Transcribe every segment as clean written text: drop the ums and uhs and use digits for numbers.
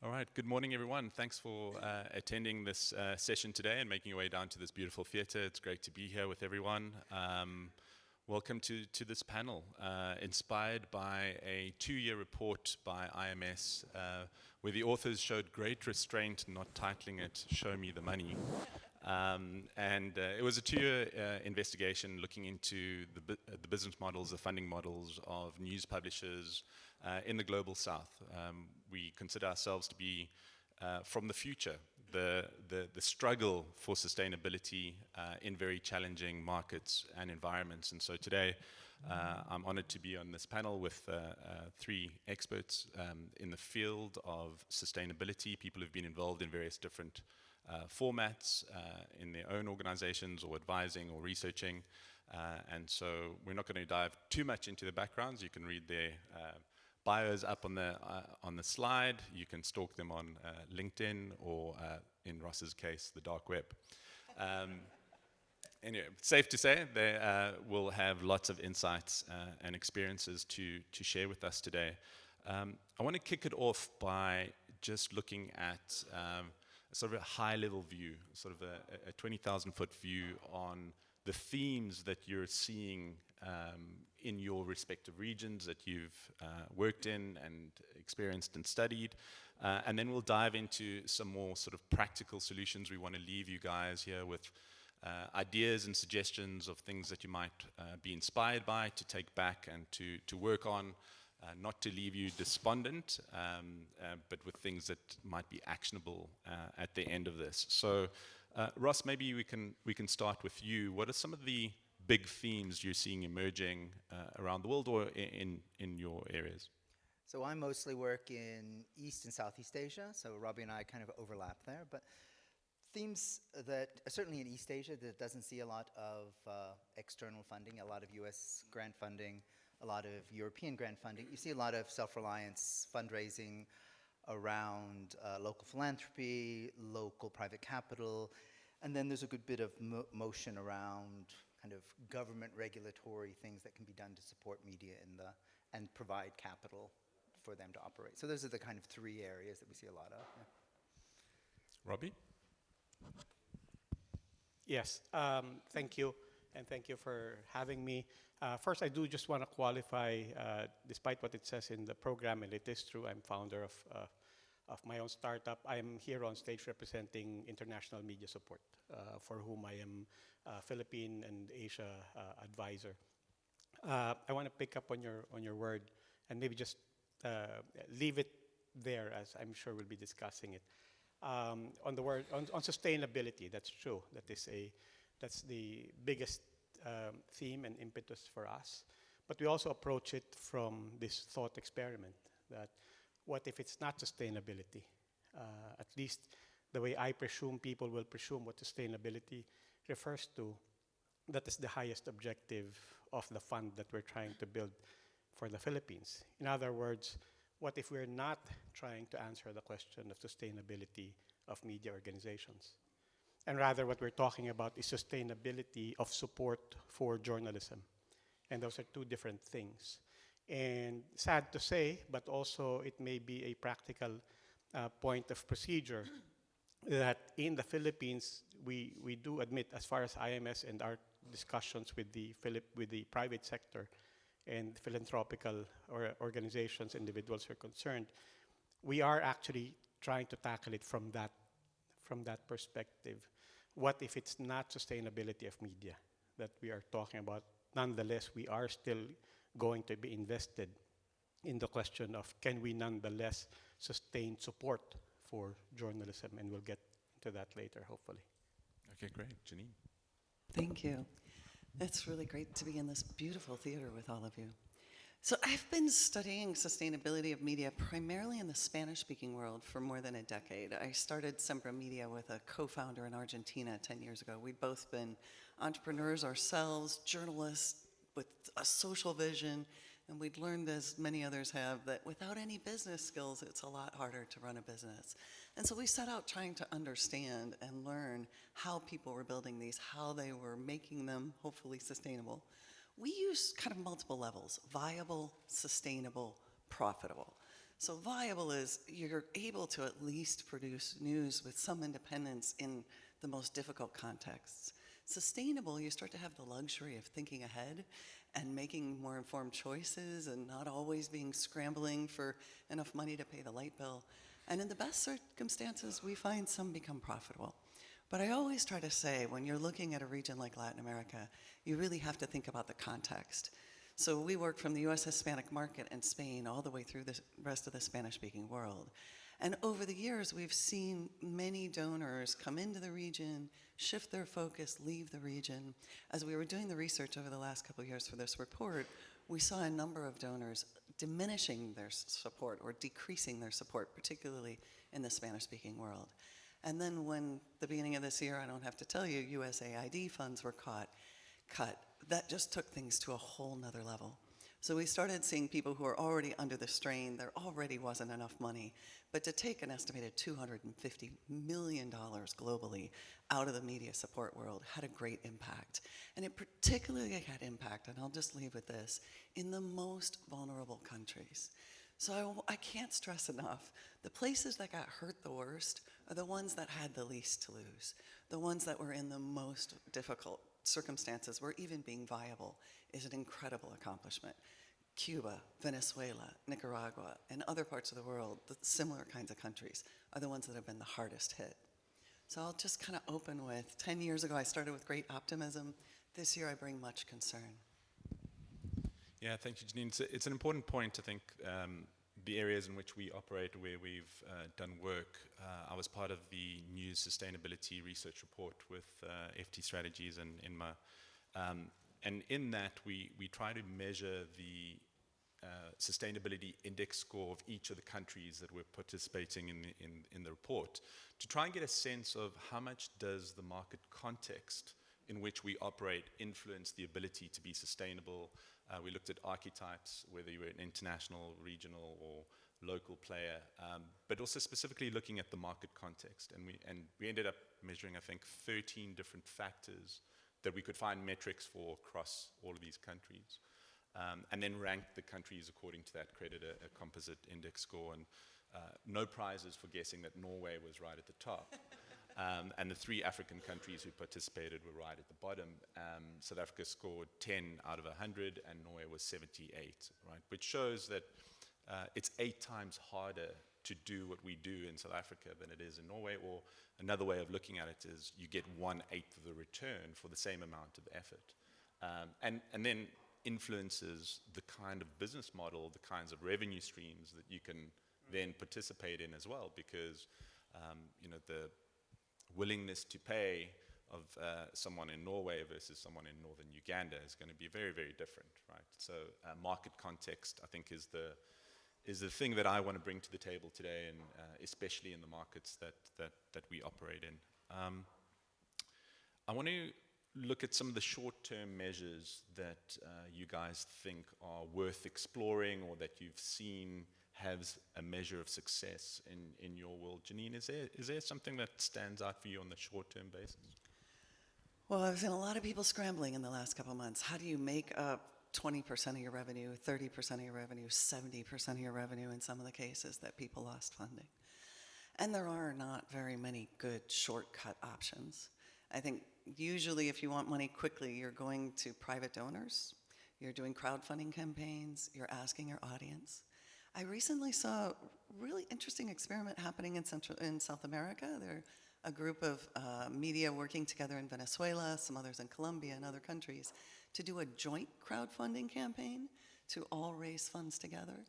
All right, good morning, everyone. Thanks for attending this session today and making your way down to this beautiful theatre. It's great to be here with everyone. Welcome to this panel, inspired by a 2-year report by IMS, where the authors showed great restraint in not titling it "Show Me the Money." It was a 2-year investigation looking into the business models, the funding models of news publishers in the global south. We consider ourselves to be from the future, the struggle for sustainability in very challenging markets and environments. And so today, I'm honored to be on this panel with 3 experts in the field of sustainability, people who've been involved in various different formats in their own organizations or advising or researching. And so we're not going to dive too much into the backgrounds. You can read their bios up on the slide. You can stalk them on LinkedIn or, in Ross's case, the dark web. Anyway, safe to say they will have lots of insights and experiences to share with us today. I want to kick it off by just looking at sort of a high-level view, sort of a 20,000-foot view on the themes that you're seeing in your respective regions that you've worked in and experienced and studied. And then we'll dive into some more sort of practical solutions. We want to leave you guys here with ideas and suggestions of things that you might be inspired by, to take back and to work on, not to leave you despondent, but with things that might be actionable at the end of this. So Ross, maybe we can start with you. What are some of the big themes you're seeing emerging around the world or in your areas? So I mostly work in East and Southeast Asia, so Robbie and I kind of overlap there, but themes that, certainly in East Asia, that doesn't see a lot of external funding, a lot of US grant funding, a lot of European grant funding. You see a lot of self-reliance fundraising around local philanthropy, local private capital, and then there's a good bit of motion around kind of government regulatory things that can be done to support media and provide capital for them to operate. So those are the kind of 3 areas that we see a lot of. Yeah. Robbie? Yes, thank you, and thank you for having me. First, I do just want to qualify, despite what it says in the program, and it is true, I'm founder of my own startup. I'm here on stage representing International Media Support, for whom I am Philippine and Asia advisor. I want to pick up on your word and maybe just leave it there, as I'm sure we'll be discussing it. On the word on sustainability, that's true. That's the biggest theme and impetus for us. But we also approach it from this thought experiment that what if it's not sustainability? At least the way I presume people will presume what sustainability refers to, that is the highest objective of the fund that we're trying to build for the Philippines. In other words, what if we're not trying to answer the question of sustainability of media organizations? And rather what we're talking about is sustainability of support for journalism. And those are 2 different things. And sad to say, but also it may be a practical point of procedure that in the Philippines, we do admit, as far as IMS and our discussions with the private sector and philanthropical organizations, individuals are concerned, we are actually trying to tackle it from that perspective. What if it's not sustainability of media that we are talking about? Nonetheless, we are still going to be invested in the question of, can we nonetheless sustain support for journalism? And we'll get into that later, hopefully. Okay, great. Janine? Thank you. It's really great to be in this beautiful theater with all of you. So I've been studying sustainability of media primarily in the Spanish-speaking world for more than a decade. I started SembraMedia with a co-founder in Argentina 10 years ago. We'd both been entrepreneurs ourselves, journalists with a social vision, and we'd learned, as many others have, that without any business skills, it's a lot harder to run a business. And so we set out trying to understand and learn how people were building these, how they were making them hopefully sustainable. We use kind of multiple levels: viable, sustainable, profitable. So viable is you're able to at least produce news with some independence in the most difficult contexts. Sustainable, you start to have the luxury of thinking ahead and making more informed choices and not always being scrambling for enough money to pay the light bill. And in the best circumstances, we find some become profitable. But I always try to say, when you're looking at a region like Latin America, you really have to think about the context. So we work from the US Hispanic market in Spain all the way through the rest of the Spanish-speaking world. And over the years, we've seen many donors come into the region, shift their focus, leave the region. As we were doing the research over the last couple of years for this report, we saw a number of donors diminishing their support or decreasing their support, particularly in the Spanish-speaking world. And then when, the beginning of this year, I don't have to tell you, USAID funds were cut, that just took things to a whole nother level. So we started seeing people who are already under the strain, there already wasn't enough money, but to take an estimated $250 million globally out of the media support world had a great impact. And it particularly had impact, and I'll just leave with this, in the most vulnerable countries. So I can't stress enough, the places that got hurt the worst are the ones that had the least to lose, the ones that were in the most difficult circumstances where even being viable is an incredible accomplishment. Cuba, Venezuela, Nicaragua, and other parts of the world, the similar kinds of countries, are the ones that have been the hardest hit. So I'll just kind of open with, 10 years ago I started with great optimism. This year I bring much concern. Yeah, thank you, Janine. It's an important point, I think, the areas in which we operate, where we've done work. I was part of the new sustainability research report with FT Strategies and INMA. And in that, we try to measure the sustainability index score of each of the countries that we're participating in the report, to try and get a sense of how much does the market context in which we operate influence the ability to be sustainable. We looked at archetypes, whether you were an international, regional, or local player, but also specifically looking at the market context. And we ended up measuring, I think, 13 different factors that we could find metrics for across all of these countries, and then ranked the countries according to that, created a composite index score, and no prizes for guessing that Norway was right at the top. And the 3 African countries who participated were right at the bottom. South Africa scored 10 out of 100, and Norway was 78, right? Which shows that it's 8 times harder to do what we do in South Africa than it is in Norway. Or another way of looking at it is you get 1/8 of the return for the same amount of effort. And then influences the kind of business model, the kinds of revenue streams that you can then participate in as well, because the willingness to pay of someone in Norway versus someone in northern Uganda is going to be very, very different, right? So market context, I think, is the thing that I want to bring to the table today, and especially in the markets that we operate in. I want to look at some of the short-term measures that you guys think are worth exploring, or that you've seen has a measure of success in your world. Janine, is there something that stands out for you on the short-term basis? Well, I've seen a lot of people scrambling in the last couple of months. How do you make up 20% of your revenue, 30% of your revenue, 70% of your revenue in some of the cases that people lost funding? And there are not very many good shortcut options. I think usually if you want money quickly, you're going to private donors, you're doing crowdfunding campaigns, you're asking your audience. I recently saw a really interesting experiment happening in South America. There are a group of media working together in Venezuela, some others in Colombia and other countries, to do a joint crowdfunding campaign to all raise funds together.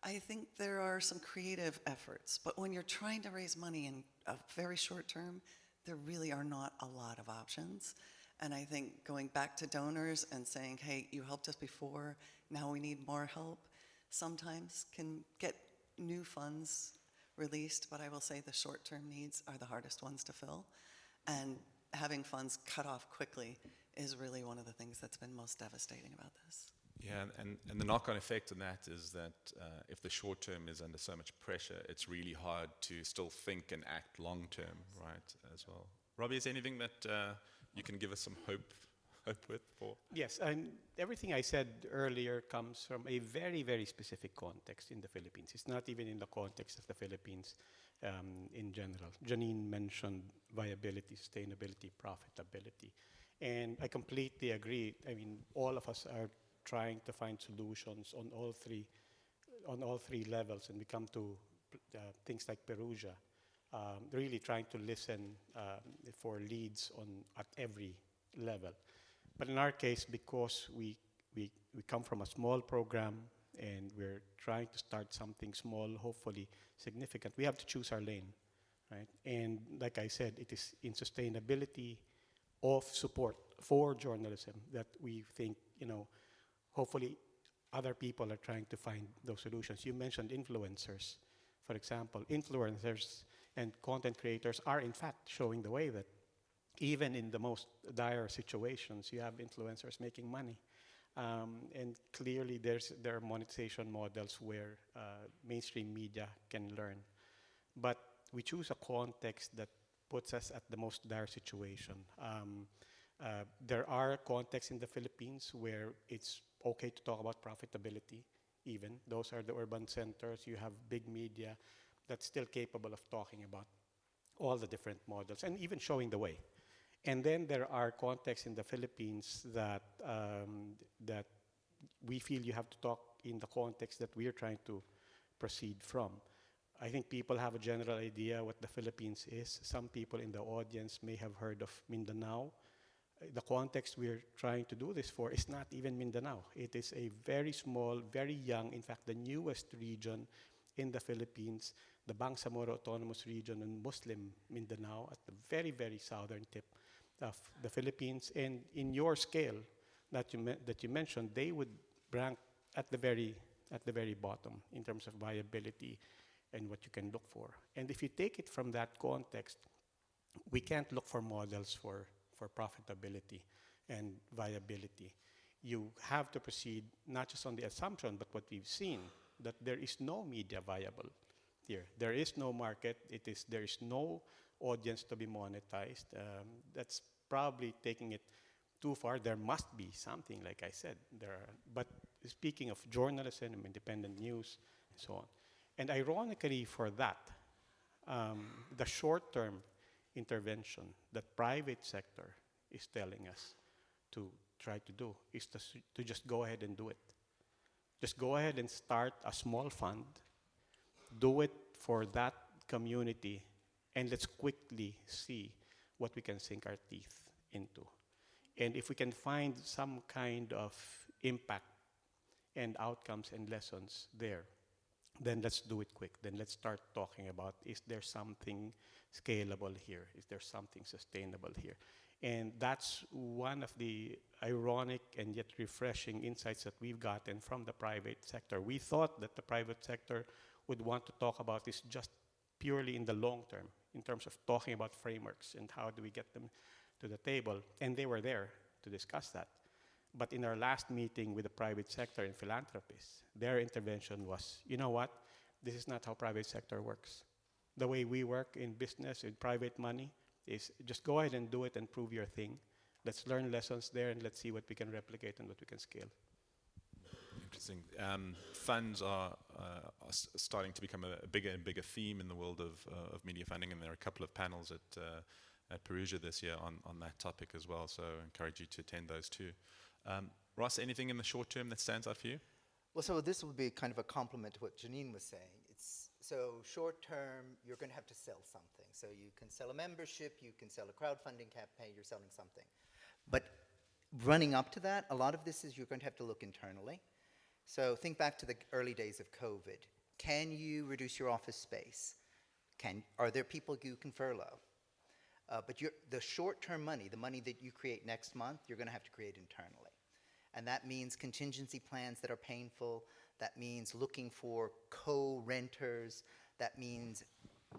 I think there are some creative efforts, but when you're trying to raise money in a very short term, there really are not a lot of options. And I think going back to donors and saying, hey, you helped us before, now we need more help, sometimes can get new funds released, but I will say the short-term needs are the hardest ones to fill. And having funds cut off quickly is really one of the things that's been most devastating about this. Yeah, and the knock-on effect on that is that if the short-term is under so much pressure, it's really hard to still think and act long-term, right, as well. Robbie, is there anything that you can give us some hope cope with? For Yes, and everything I said earlier comes from a very, very specific context in the Philippines. It's not even in the context of the Philippines in general. Janine mentioned viability, sustainability, profitability. And I completely agree. I mean, all of us are trying to find solutions on all three levels, and we come to things like Perugia, really trying to listen for leads at every level. But in our case, because we come from a small program and we're trying to start something small, hopefully significant, we have to choose our lane, right? And like I said, it is in sustainability of support for journalism that we think, hopefully other people are trying to find those solutions. You mentioned influencers. For example, influencers and content creators are in fact showing the way that even in the most dire situations, you have influencers making money. And clearly there are monetization models where mainstream media can learn. But we choose a context that puts us at the most dire situation. There are contexts in the Philippines where it's okay to talk about profitability even. Those are the urban centers. You have big media that's still capable of talking about all the different models and even showing the way. And then there are contexts in the Philippines that we feel you have to talk in the context that we are trying to proceed from. I think people have a general idea what the Philippines is. Some people in the audience may have heard of Mindanao. The context we're trying to do this for is not even Mindanao. It is a very small, very young, in fact, the newest region in the Philippines, the Bangsamoro Autonomous Region in Muslim Mindanao at the very, very southern tip of the Philippines. And in your scale that you mentioned, they would rank at the very bottom in terms of viability and what you can look for. And if you take it from that context, we can't look for models for profitability and viability. You have to proceed not just on the assumption, but what we've seen, that there is no media viable here. There is no market. There is no audience to be monetized. That's probably taking it too far. There must be something, like I said. But speaking of journalism, independent news, and so on. And ironically for that, the short-term intervention that private sector is telling us to try to do is to just go ahead and do it. Just go ahead and start a small fund, do it for that community, and let's quickly see what we can sink our teeth into. And if we can find some kind of impact and outcomes and lessons there, then let's do it quick. Then let's start talking about, is there something scalable here? Is there something sustainable here? And that's one of the ironic and yet refreshing insights that we've gotten from the private sector. We thought that the private sector would want to talk about this just purely in the long term, in terms of talking about frameworks and how do we get them to the table. And they were there to discuss that. But in our last meeting with the private sector and philanthropists, their intervention was, you know what? This is not how private sector works. The way we work in business, in private money, is just go ahead and do it and prove your thing. Let's learn lessons there and let's see what we can replicate and what we can scale. Interesting. Funds are starting to become a bigger and bigger theme in the world of media funding, and there are a couple of panels at Perugia this year on that topic as well, so I encourage you to attend those too. Ross, anything in the short term that stands out for you? Well, so this would be kind of a complement to what Janine was saying. So short term, you're going to have to sell something. So you can sell a membership, you can sell a crowdfunding campaign, you're selling something. But running up to that, a lot of this is you're going to have to look internally. So think back to the early days of COVID. Can you reduce your office space? Are there people you can furlough? But the short-term money, the money that you create next month, you're going to have to create internally. And that means contingency plans that are painful. That means looking for co-renters. That means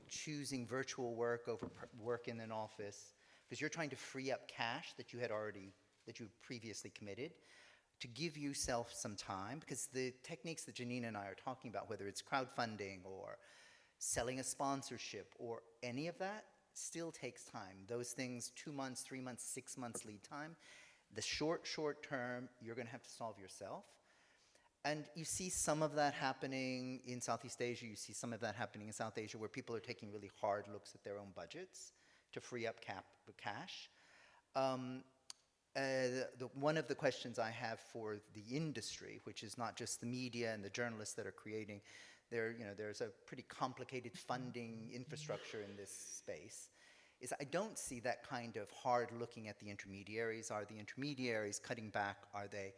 choosing virtual work over work in an office, because you're trying to free up cash that you previously committed, to give yourself some time, because the techniques that Janine and I are talking about, whether it's crowdfunding or selling a sponsorship or any of that, still takes time. Those things, 2 months, 3 months, 6 months lead time. The short term, you're going to have to solve yourself. And you see some of that happening in Southeast Asia. You see some of that happening in South Asia, where people are taking really hard looks at their own budgets to free up cash. One of the questions I have for the industry, which is not just the media and the journalists that are creating, there's a pretty complicated funding infrastructure in this space, is I don't see that kind of hard looking at the intermediaries. Are the intermediaries cutting back? Are they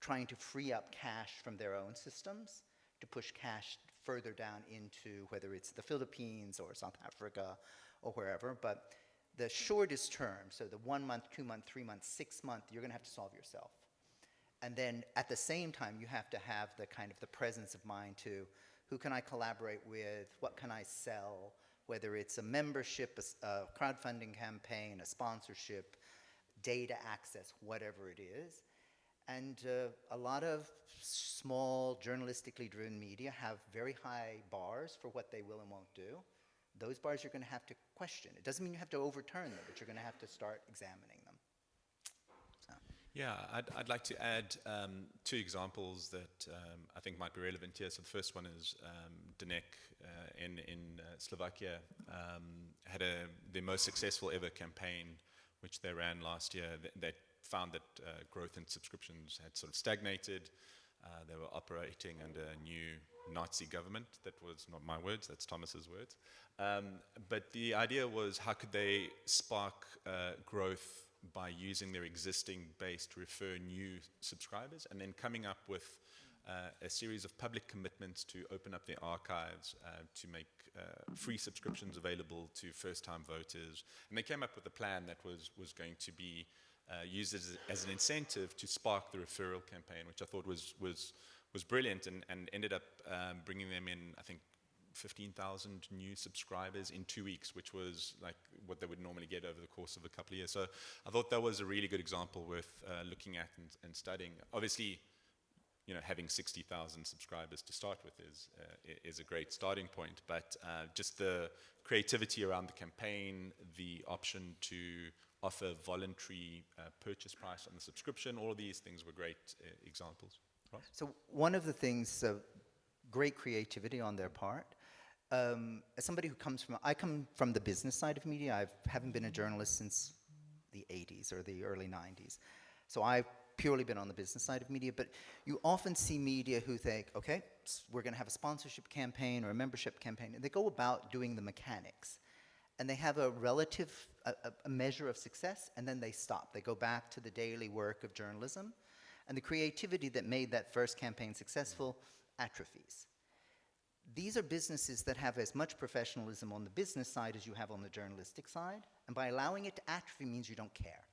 trying to free up cash from their own systems to push cash further down into whether it's the Philippines or South Africa or wherever? But the shortest term, so the 1 month, 2 month, 3 month, 6 month, you're going to have to solve yourself. And then at the same time, you have to have the kind of the presence of mind to, who can I collaborate with? What can I sell? Whether it's a membership, a crowdfunding campaign, a sponsorship, data access, whatever it is. And a lot of small, journalistically driven media have very high bars for what they will and won't do. Those bars you're going to have to question. It doesn't mean you have to overturn them, but you're going to have to start examining them. So. Yeah, I'd like to add 2 examples that I think might be relevant here. So the first one is Danek in Slovakia had their most successful ever campaign, which they ran last year. They found that growth in subscriptions had sort of stagnated. They were operating under a new Nazi government. That was not my words, that's Thomas's words. But the idea was, how could they spark growth by using their existing base to refer new subscribers, and then coming up with a series of public commitments to open up their archives, to make free subscriptions available to first-time voters. And they came up with a plan that was going to be used as an incentive to spark the referral campaign, which I thought was brilliant, and ended up bringing them in, I think, 15,000 new subscribers in 2 weeks, which was like what they would normally get over the course of a couple of years. So I thought that was a really good example worth looking at and studying. Obviously, having 60,000 subscribers to start with is a great starting point, but just the creativity around the campaign, the option to offer voluntary purchase price on the subscription, all of these things were great examples. Right? So one of the things, great creativity on their part. As somebody who I come from the business side of media. I haven't been a journalist since the 80s or the early 90s. So I've purely been on the business side of media, but you often see media who think, okay, we're going to have a sponsorship campaign or a membership campaign, and they go about doing the mechanics. And they have a relative, a measure of success, and then they stop. They go back to the daily work of journalism, and the creativity that made that first campaign successful atrophies. These are businesses that have as much professionalism on the business side as you have on the journalistic side, and by allowing it to atrophy means you don't care.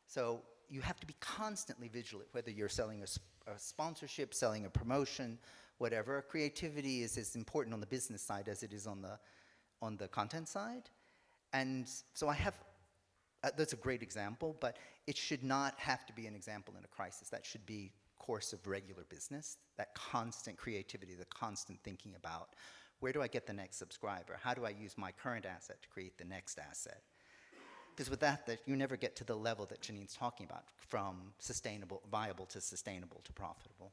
So you have to be constantly vigilant, whether you're selling a sponsorship, selling a promotion, whatever. Creativity is as important on the business side as it is on the content side. And so I have, that's a great example, but it should not have to be an example in a crisis. That should be course of regular business, that constant creativity, the constant thinking about, where do I get the next subscriber? How do I use my current asset to create the next asset? Because with that you never get to the level that Janine's talking about, from viable to sustainable to profitable.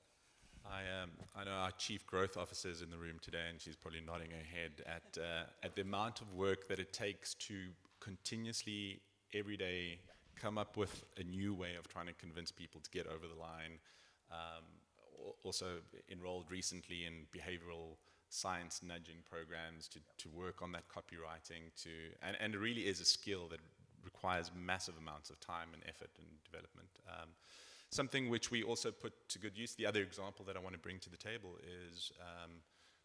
I know our chief growth officer is in the room today, and she's probably nodding her head at the amount of work that it takes to continuously, every day, come up with a new way of trying to convince people to get over the line. Also enrolled recently in behavioral science nudging programs to work on that copywriting, and it really is a skill that requires massive amounts of time and effort and development. Something which we also put to good use, the other example that I want to bring to the table is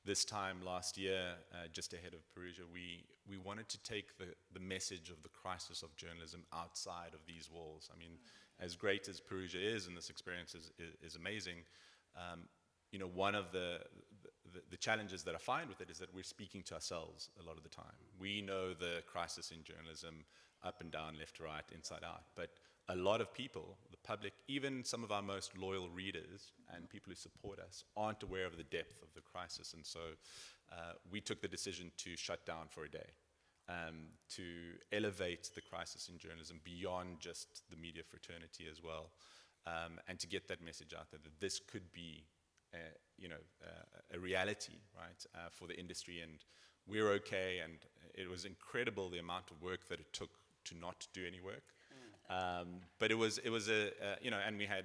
this time last year, just ahead of Perugia, we wanted to take the message of the crisis of journalism outside of these walls. I mean, as great as Perugia is, and this experience is amazing, one of the challenges that I find with it is that we're speaking to ourselves a lot of the time. We know the crisis in journalism up and down, left to right, inside out, but a lot of people, the public, even some of our most loyal readers and people who support us, aren't aware of the depth of the crisis. And so we took the decision to shut down for a day. to elevate the crisis in journalism beyond just the media fraternity as well, and to get that message out there that this could be, a reality, right, for the industry, and we're okay. And it was incredible the amount of work that it took to not do any work. But it was and we had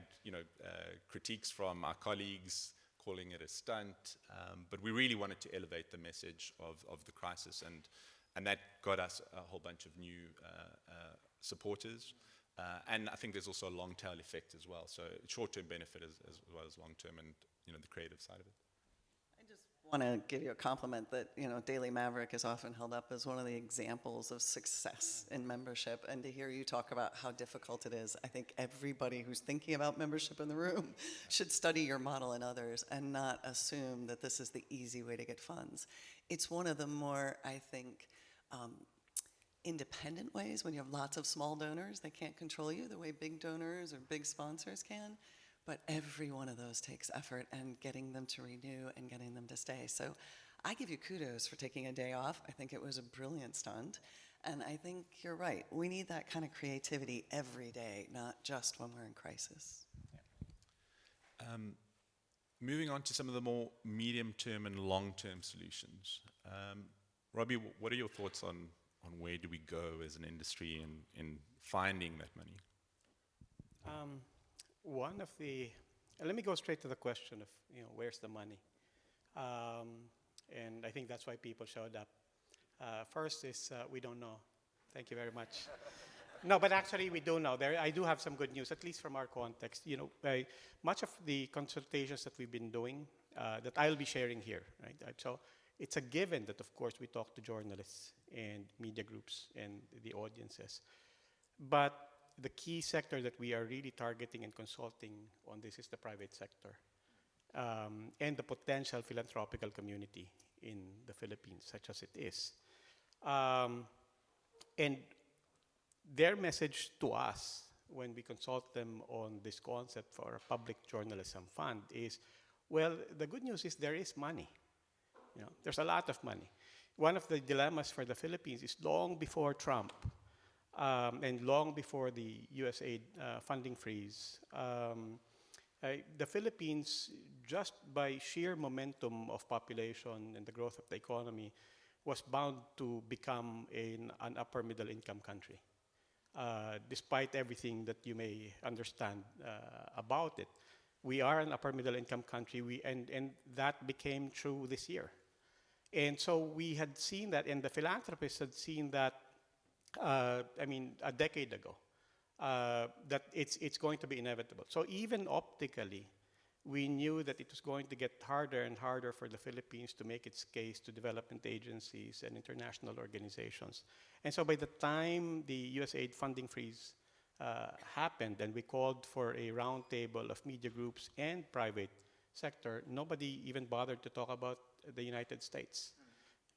critiques from our colleagues calling it a stunt, but we really wanted to elevate the message of the crisis, and that got us a whole bunch of new supporters. And I think there's also a long tail effect as well. So short-term benefit as well as long-term, and the creative side of it. I just want to give you a compliment that, Daily Maverick is often held up as one of the examples of success in membership. And to hear you talk about how difficult it is, I think everybody who's thinking about membership in the room should study your model and others and not assume that this is the easy way to get funds. It's one of the more, I think, independent ways when you have lots of small donors. They can't control you the way big donors or big sponsors can. But every one of those takes effort, and getting them to renew and getting them to stay. So I give you kudos for taking a day off. I think it was a brilliant stunt. And I think you're right. We need that kind of creativity every day, not just when we're in crisis. Moving on to some of the more medium-term and long-term solutions. Robbie, what are your thoughts on where do we go as an industry in finding that money? Let me go straight to the question of, where's the money? And I think that's why people showed up. First is, we don't know. Thank you very much. No, but actually we do know. I do have some good news, at least from our context. Much of the consultations that we've been doing, that I'll be sharing here, right? So it's a given that, of course, we talk to journalists and media groups and the audiences. But the key sector that we are really targeting and consulting on this is the private sector, and the potential philanthropical community in the Philippines, such as it is. And their message to us when we consult them on this concept for a public journalism fund is, well, the good news is there is money. There's a lot of money. One of the dilemmas for the Philippines is long before Trump, and long before the USAID funding freeze, the Philippines, just by sheer momentum of population and the growth of the economy, was bound to become an upper middle income country. Despite everything that you may understand about it, we are an upper middle income country, and that became true this year. And so we had seen that, and the philanthropists had seen that a decade ago, that it's going to be inevitable. So even optically, we knew that it was going to get harder and harder for the Philippines to make its case to development agencies and international organizations. And so by the time the USAID funding freeze happened, and we called for a roundtable of media groups and private sector, nobody even bothered to talk about the United States.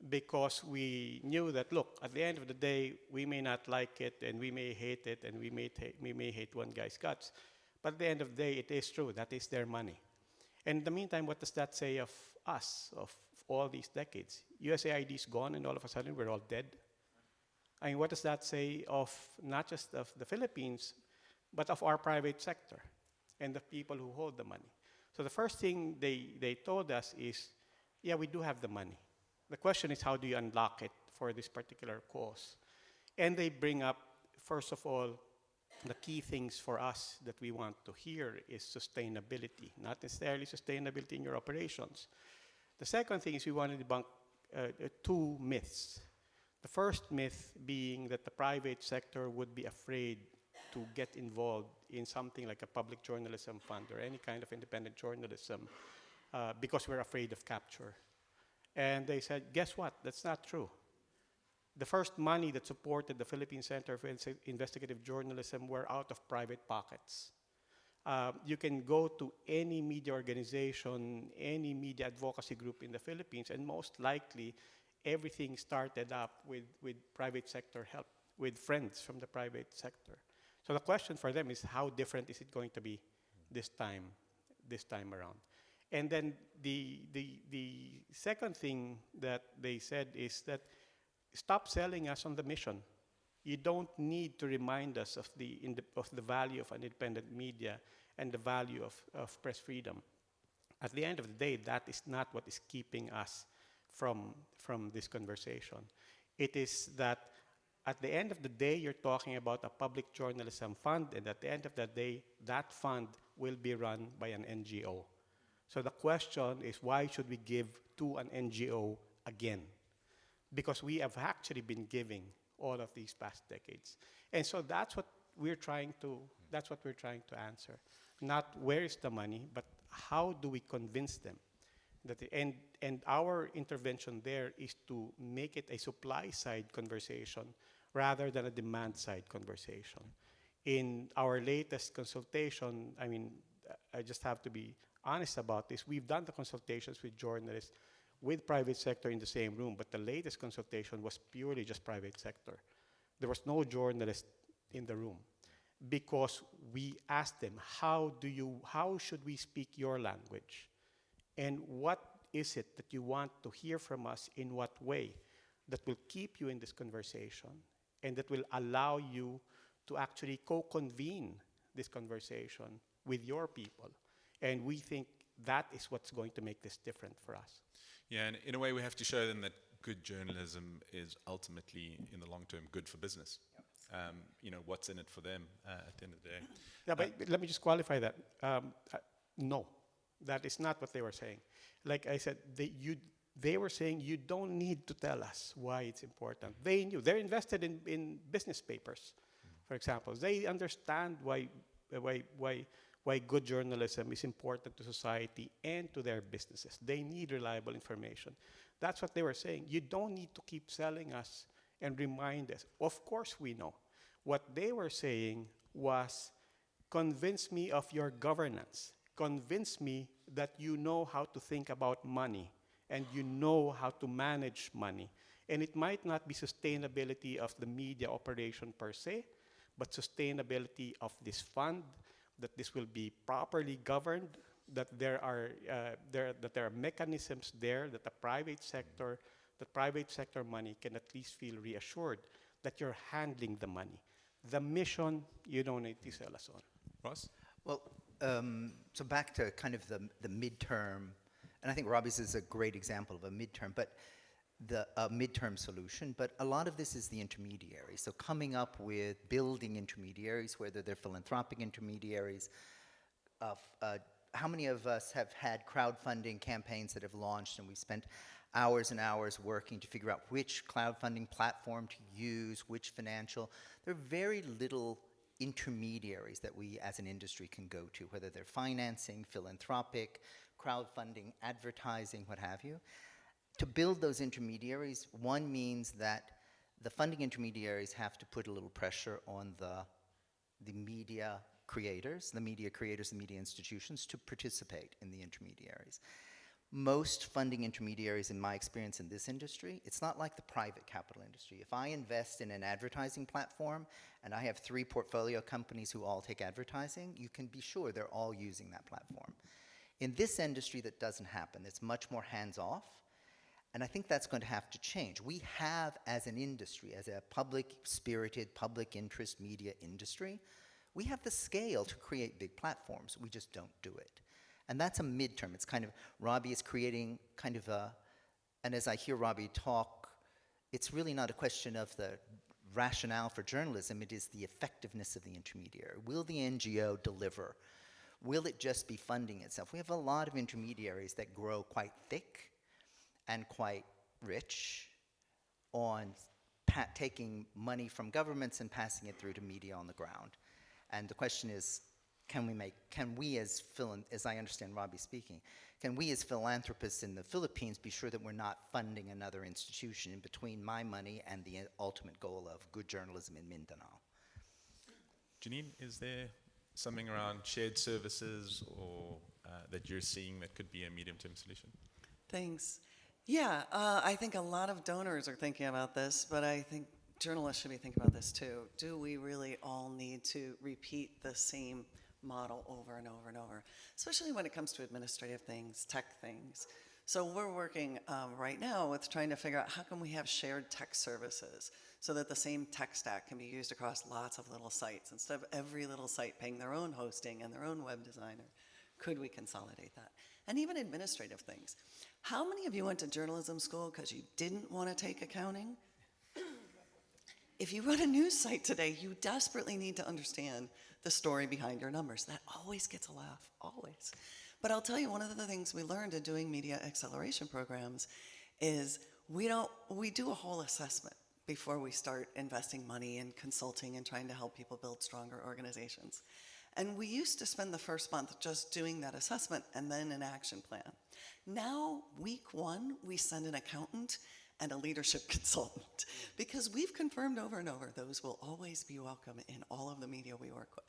Because we knew that, look, at the end of the day, we may not like it, and we may hate it, and we may hate one guy's guts. But at the end of the day, it is true. That is their money. And in the meantime, what does that say of us, of all these decades? USAID is gone, and all of a sudden, we're all dead. I mean, what does that say of not just of the Philippines, but of our private sector and the people who hold the money? So the first thing they told us is, yeah, we do have the money. The question is, how do you unlock it for this particular cause? And they bring up, first of all, the key things for us that we want to hear is sustainability, not necessarily sustainability in your operations. The second thing is we want to debunk two myths. The first myth being that the private sector would be afraid to get involved in something like a public journalism fund or any kind of independent journalism because we're afraid of capture. And they said, guess what? That's not true. The first money that supported the Philippine Center for Investigative Journalism were out of private pockets. You can go to any media organization, any media advocacy group in the Philippines, and most likely everything started up with private sector help, with friends from the private sector. So the question for them is, how different is it going to be this time around? And then the second thing that they said is that stop selling us on the mission. You don't need to remind us of the value of an independent media and the value of press freedom. At the end of the day, that is not what is keeping us from this conversation. It is that at the end of the day, you're talking about a public journalism fund, and at the end of the day, that fund will be run by an NGO. So the question is, why should we give to an NGO again? Because we have actually been giving all of these past decades. And so that's what we're trying to answer. Not where is the money, but how do we convince them that and our intervention there is to make it a supply side conversation rather than a demand side conversation. In our latest consultation, I mean, I just have to be honest about this. We've done the consultations with journalists, with private sector in the same room, but the latest consultation was purely just private sector. There was no journalist in the room because we asked them, how should we speak your language? And what is it that you want to hear from us in what way that will keep you in this conversation and that will allow you to actually co-convene this conversation with your people? And we think that is what's going to make this different for us. Yeah, and in a way we have to show them that good journalism is ultimately, in the long term, good for business. What's in it for them at the end of the day. Yeah, but let me just qualify that. No, that is not what they were saying. Like I said, they were saying you don't need to tell us why it's important. They knew. They're invested in business papers, for example. They understand why good journalism is important to society and to their businesses. They need reliable information. That's what they were saying. You don't need to keep selling us and remind us. Of course we know. What they were saying was, convince me of your governance. Convince me that you know how to think about money and you know how to manage money. And it might not be sustainability of the media operation per se, but sustainability of this fund, that this will be properly governed, that there are mechanisms there that the private sector money can at least feel reassured that you're handling the money. The mission, you don't need to sell us on. Ross? Well, so back to kind of the midterm, and I think Robbie's is a great example of a midterm, but a midterm solution, but a lot of this is the intermediary. So coming up with building intermediaries, whether they're philanthropic intermediaries. How many of us have had crowdfunding campaigns that have launched and we spent hours and hours working to figure out which crowdfunding platform to use, which financial? There are very little intermediaries that we as an industry can go to, whether they're financing, philanthropic, crowdfunding, advertising, what have you. To build those intermediaries, one means that the funding intermediaries have to put a little pressure on the media creators, the media institutions to participate in the intermediaries. Most funding intermediaries, in my experience in this industry, it's not like the private capital industry. If I invest in an advertising platform and I have 3 portfolio companies who all take advertising, you can be sure they're all using that platform. In this industry, that doesn't happen. It's much more hands-off. And I think that's going to have to change. We have, as an industry, as a public-spirited, public interest media industry, we have the scale to create big platforms. We just don't do it. And that's a midterm. It's kind of, Robbie is creating kind of and as I hear Robbie talk, it's really not a question of the rationale for journalism, it is the effectiveness of the intermediary. Will the NGO deliver? Will it just be funding itself? We have a lot of intermediaries that grow quite thick and quite rich on taking money from governments and passing it through to media on the ground. And the question is, can we as I understand Robbie speaking, can we as philanthropists in the Philippines be sure that we're not funding another institution in between my money and the ultimate goal of good journalism in Mindanao? Janine, is there something around shared services or that you're seeing that could be a medium-term solution? Thanks. Yeah, I think a lot of donors are thinking about this, but I think journalists should be thinking about this too. Do we really all need to repeat the same model over and over and over, especially when it comes to administrative things, tech things? So we're working right now with trying to figure out how can we have shared tech services so that the same tech stack can be used across lots of little sites. Instead of every little site paying their own hosting and their own web designer, could we consolidate that? And even administrative things. How many of you went to journalism school because you didn't want to take accounting? If you run a news site today, you desperately need to understand the story behind your numbers. That always gets a laugh, always. But I'll tell you, one of the things we learned in doing media acceleration programs is we do a whole assessment before we start investing money in consulting and trying to help people build stronger organizations. And we used to spend the first month just doing that assessment and then an action plan. Now, week one, we send an accountant and a leadership consultant because we've confirmed over and over those will always be welcome in all of the media we work with.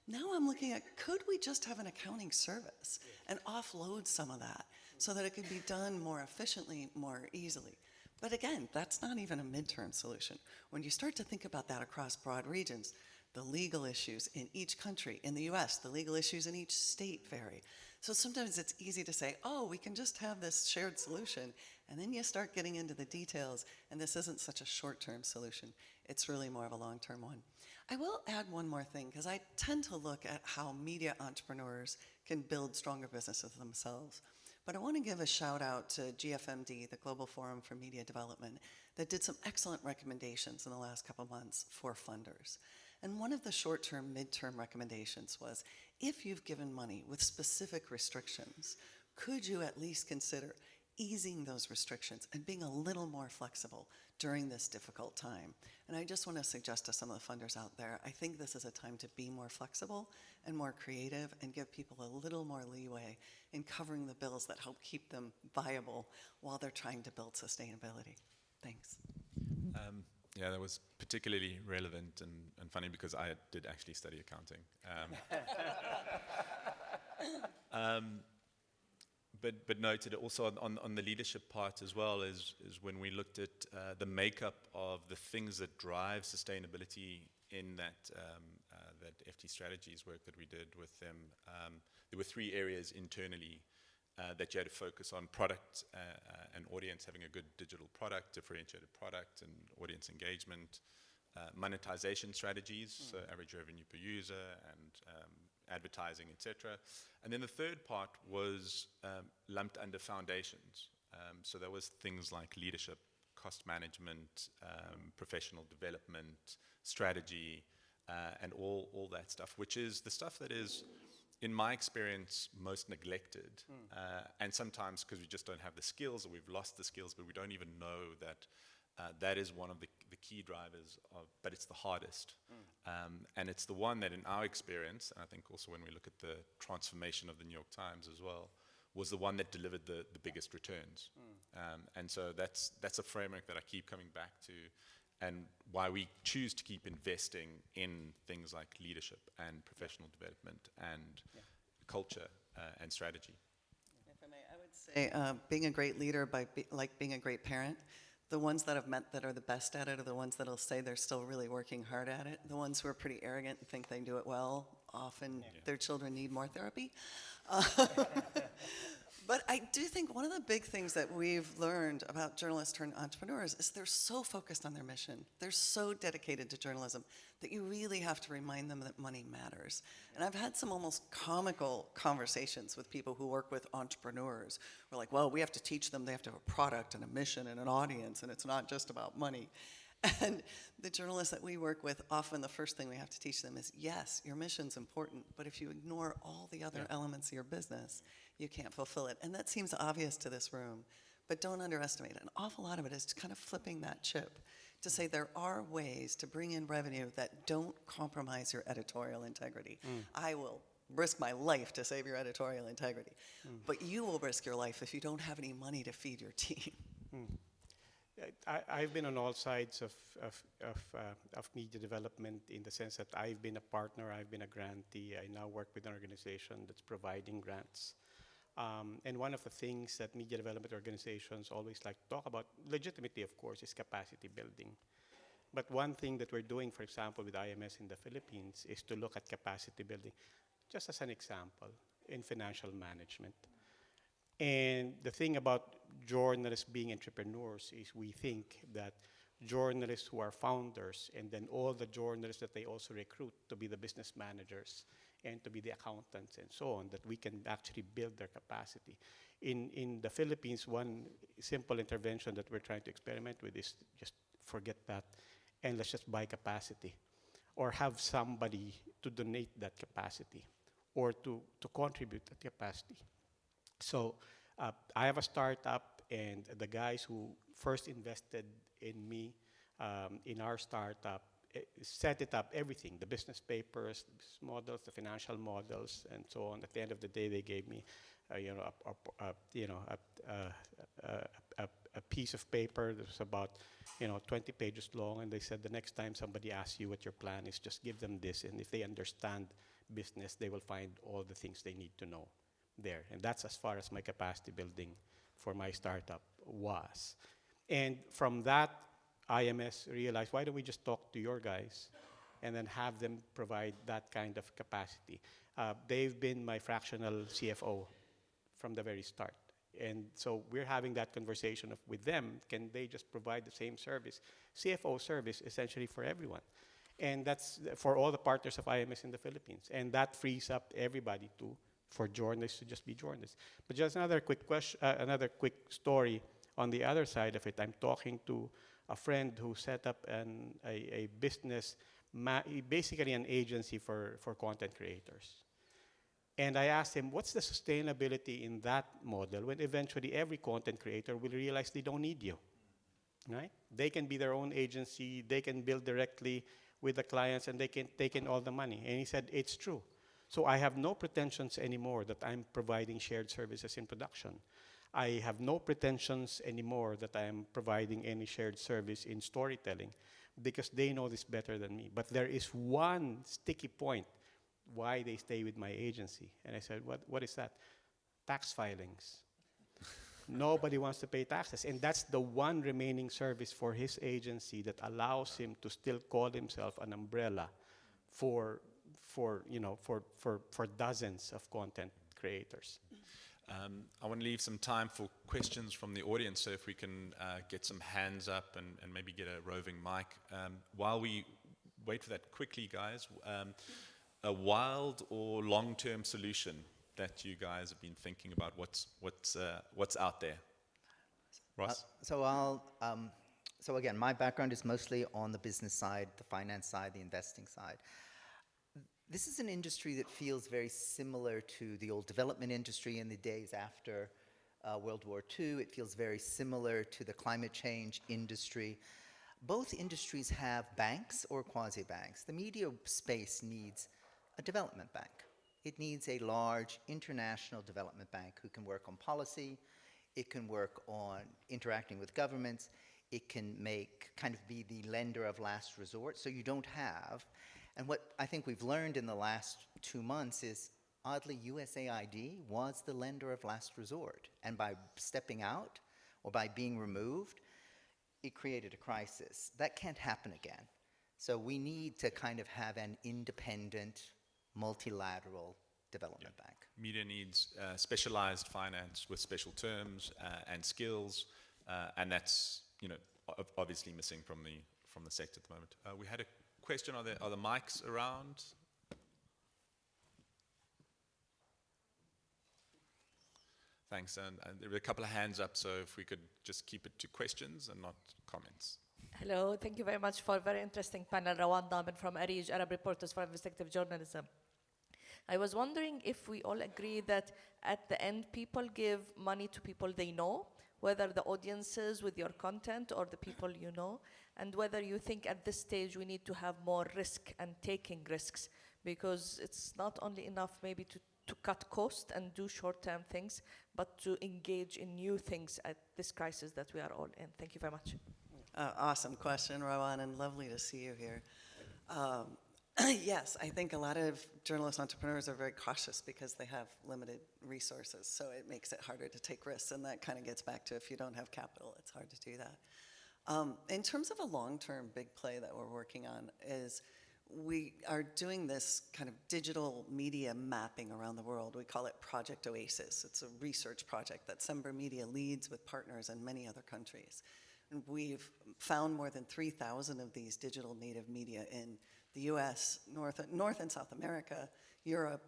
Now I'm looking at, could we just have an accounting service and offload some of that so that it could be done more efficiently, more easily? But again, that's not even a midterm solution. When you start to think about that across broad regions, the legal issues in each country, in the US, the legal issues in each state vary. So sometimes it's easy to say, oh, we can just have this shared solution, and then you start getting into the details, and this isn't such a short-term solution. It's really more of a long-term one. I will add one more thing, because I tend to look at how media entrepreneurs can build stronger businesses themselves. But I want to give a shout out to GFMD, the Global Forum for Media Development, that did some excellent recommendations in the last couple months for funders. And one of the short-term, mid-term recommendations was, if you've given money with specific restrictions, could you at least consider easing those restrictions and being a little more flexible during this difficult time? And I just want to suggest to some of the funders out there, I think this is a time to be more flexible and more creative and give people a little more leeway in covering the bills that help keep them viable while they're trying to build sustainability. Thanks. Yeah, that was particularly relevant and funny because I did actually study accounting. But noted also on the leadership part as well is when we looked at the makeup of the things that drive sustainability in that FT Strategies work that we did with them. There were 3 areas internally that you had to focus on: product and audience, having a good digital product, differentiated product and audience engagement, monetization strategies, so average revenue per user, and advertising, etc. And then the third part was lumped under foundations. So there was things like leadership, cost management, professional development, strategy, and all that stuff, which is the stuff that is, in my experience, most neglected. And sometimes because we just don't have the skills, or we've lost the skills, but we don't even know that that is one of the key drivers, but it's the hardest. And it's the one that in our experience, and I think also when we look at the transformation of the New York Times as well, was the one that delivered the biggest returns. And so that's a framework that I keep coming back to, and why we choose to keep investing in things like leadership and professional development and culture and strategy. If I may, I would say being a great leader like being a great parent. The ones that I've met that are the best at it are the ones that'll say they're still really working hard at it. The ones who are pretty arrogant and think they do it well, often their children need more therapy. But I do think one of the big things that we've learned about journalists turned entrepreneurs is they're so focused on their mission. They're so dedicated to journalism that you really have to remind them that money matters. And I've had some almost comical conversations with people who work with entrepreneurs. We're like, well, we have to teach them they have to have a product and a mission and an audience, and it's not just about money. And the journalists that we work with, often the first thing we have to teach them is, yes, your mission's important, but if you ignore all the other elements of your business, you can't fulfill it. And that seems obvious to this room, but don't underestimate it. An awful lot of it is kind of flipping that chip to say there are ways to bring in revenue that don't compromise your editorial integrity. I will risk my life to save your editorial integrity, but you will risk your life if you don't have any money to feed your team. I've been on all sides of media development, in the sense that I've been a partner, I've been a grantee. I now work with an organization that's providing grants. And one of the things that media development organizations always like to talk about, legitimately of course, is capacity building. But one thing that we're doing, for example, with IMS in the Philippines, is to look at capacity building, just as an example, in financial management. And the thing about journalists being entrepreneurs is we think that journalists who are founders and then all the journalists that they also recruit to be the business managers and to be the accountants and so on, that we can actually build their capacity. In the Philippines, one simple intervention that we're trying to experiment with is just forget that and let's just buy capacity or have somebody to donate that capacity or to contribute that capacity. So I have a startup, and the guys who first invested in me, in our startup, set it up, everything, the business papers, the business models, the financial models, and so on. At the end of the day, they gave me, a piece of paper that was about, 20 pages long, and they said the next time somebody asks you what your plan is, just give them this, and if they understand business, they will find all the things they need to know there. And that's as far as my capacity building for my startup was. And from that, IMS realized, why don't we just talk to your guys and then have them provide that kind of capacity? They've been my fractional CFO from the very start. And so we're having that conversation with them. Can they just provide the same service, CFO service, essentially for everyone? And that's for all the partners of IMS in the Philippines. And that frees up everybody for journalists to just be journalists. But just another quick question, another quick story on the other side of it. I'm talking to a friend who set up a business, basically an agency for content creators. And I asked him, what's the sustainability in that model when eventually every content creator will realize they don't need you, right? They can be their own agency, they can build directly with the clients, and they can take in all the money. And he said, it's true. So I have no pretensions anymore that I'm providing shared services in production. I have no pretensions anymore that I am providing any shared service in storytelling because they know this better than me. But there is one sticky point why they stay with my agency. And I said, what is that? Tax filings. Nobody wants to pay taxes. And that's the one remaining service for his agency that allows him to still call himself an umbrella for dozens of content creators. I want to leave some time for questions from the audience, so if we can get some hands up and maybe get a roving mic. While we wait for that quickly, guys, a wild or long-term solution that you guys have been thinking about, what's out there? Ross? So again, my background is mostly on the business side, the finance side, the investing side. This is an industry that feels very similar to the old development industry in the days after World War II. It feels very similar to the climate change industry. Both industries have banks or quasi-banks. The media space needs a development bank. It needs a large international development bank who can work on policy, it can work on interacting with governments, it can be the lender of last resort, so you don't have. And what I think we've learned in the last 2 months is, oddly, USAID was the lender of last resort. And by stepping out or by being removed, it created a crisis. That can't happen again. So we need to kind of have an independent, multilateral development bank. Media needs specialized finance with special terms and skills, and that's obviously missing from the sector at the moment. We had a question: are the mics around? Thanks, and there were a couple of hands up, so if we could just keep it to questions and not comments. Hello, thank you very much for a very interesting panel. Rawan Damin from Arij, Arab Reporters for Investigative Journalism. I was wondering if we all agree that at the end, people give money to people they know, whether the audiences with your content or the people you know, and whether you think at this stage we need to have more risk and taking risks, because it's not only enough maybe to cut cost and do short-term things, but to engage in new things at this crisis that we are all in. Thank you very much. Awesome question, Rawan, and lovely to see you here. Yes, I think a lot of journalist entrepreneurs are very cautious because they have limited resources, so it makes it harder to take risks, and that kind of gets back to if you don't have capital, it's hard to do that. In terms of a long-term big play that we're working on is we are doing this kind of digital media mapping around the world. We call it Project Oasis. It's a research project that SembraMedia leads with partners in many other countries. And we've found more than 3,000 of these digital native media in the US, North and South America, Europe.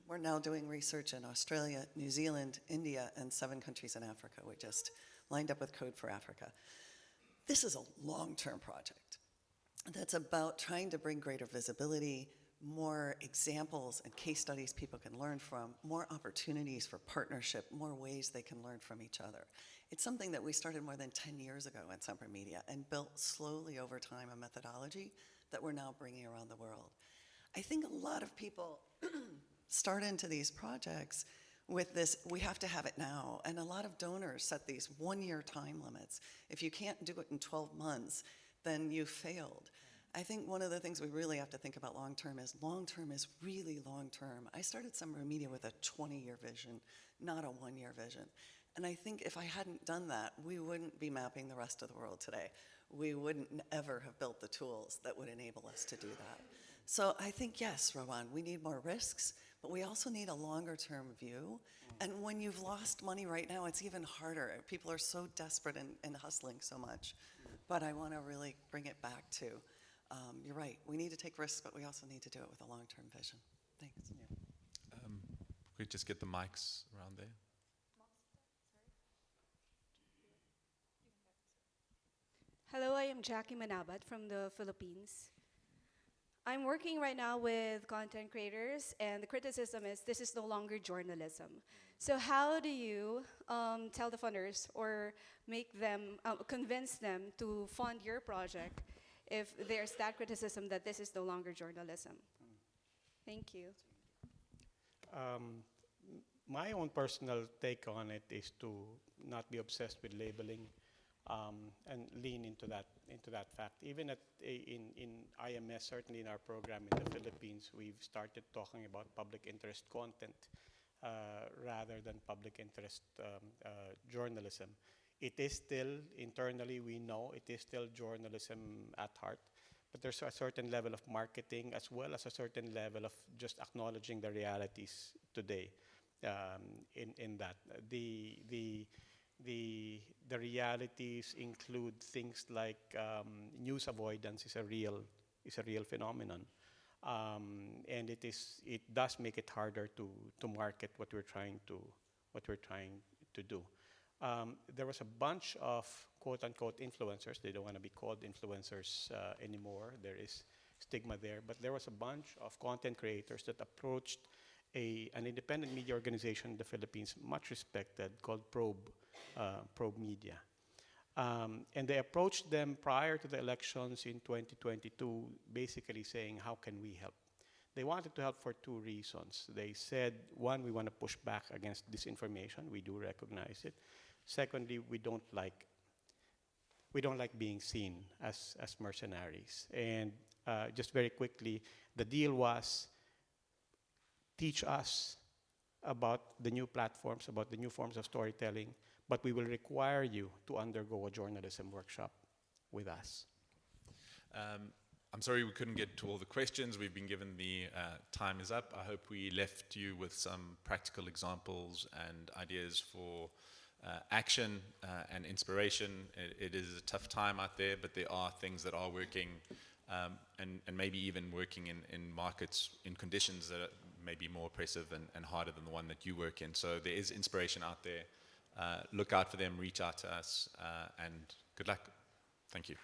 We're now doing research in Australia, New Zealand, India, and 7 countries in Africa. We just lined up with Code for Africa. This is a long-term project that's about trying to bring greater visibility, more examples and case studies people can learn from, more opportunities for partnership, more ways they can learn from each other. It's something that we started more than 10 years ago at SembraMedia and built slowly over time a methodology that we're now bringing around the world. I think a lot of people start into these projects with this, we have to have it now, and a lot of donors set these one-year time limits. If you can't do it in 12 months, then you failed. I think one of the things we really have to think about long-term is really long-term. I started SembraMedia with a 20-year vision, not a one-year vision. And I think if I hadn't done that, we wouldn't be mapping the rest of the world today. We wouldn't ever have built the tools that would enable us to do that. So I think, yes, Rowan, we need more risks, but we also need a longer-term view. And when you've lost money right now, it's even harder. People are so desperate and hustling so much. But I want to really bring it back to, you're right, we need to take risks, but we also need to do it with a long-term vision. Thanks. We could just get the mics around there. Hello, I am Jackie Manabat from the Philippines. I'm working right now with content creators, and the criticism is this is no longer journalism. So how do you tell the funders or make them, convince them to fund your project if there's that criticism that this is no longer journalism? Thank you. My own personal take on it is to not be obsessed with labeling and lean into that fact. Even in IMS, certainly in our program in the Philippines, we've started talking about public interest content rather than public interest journalism. It is still, internally we know, it is still journalism at heart, but there's a certain level of marketing as well as a certain level of just acknowledging the realities today in that. The realities include things like news avoidance is a real phenomenon, and it does make it harder to market what we're trying to do. There was a bunch of quote-unquote influencers. They don't want to be called influencers anymore. There is stigma there, but there was a bunch of content creators that approached an independent media organization in the Philippines, much respected, called Probe Media. And they approached them prior to the elections in 2022, basically saying, how can we help? They wanted to help for 2 reasons. They said, one, we want to push back against disinformation. We do recognize it. Secondly, we don't like being seen as mercenaries. And just very quickly, the deal was, teach us about the new platforms, about the new forms of storytelling, but we will require you to undergo a journalism workshop with us. I'm sorry we couldn't get to all the questions. We've been given the time is up. I hope we left you with some practical examples and ideas for action and inspiration. It is a tough time out there, but there are things that are working and maybe even working in markets, in conditions that are maybe more oppressive and harder than the one that you work in. So there is inspiration out there. Look out for them, reach out to us, and good luck. Thank you.